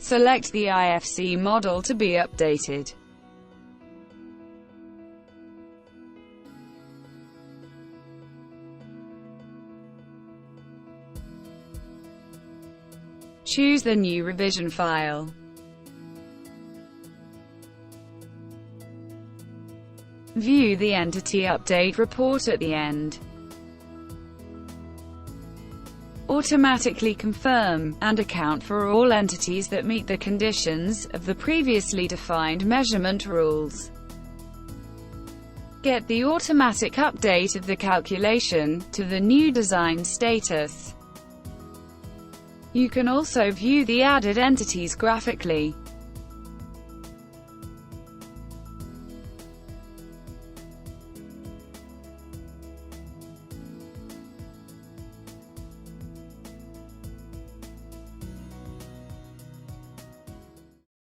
Select the IFC model to be updated. Choose the new revision file. View the Entity Update report at the end. Automatically confirm, and account for all entities that meet the conditions of the previously defined measurement rules. Get the automatic update of the calculation to the new design status. You can also view the added entities graphically.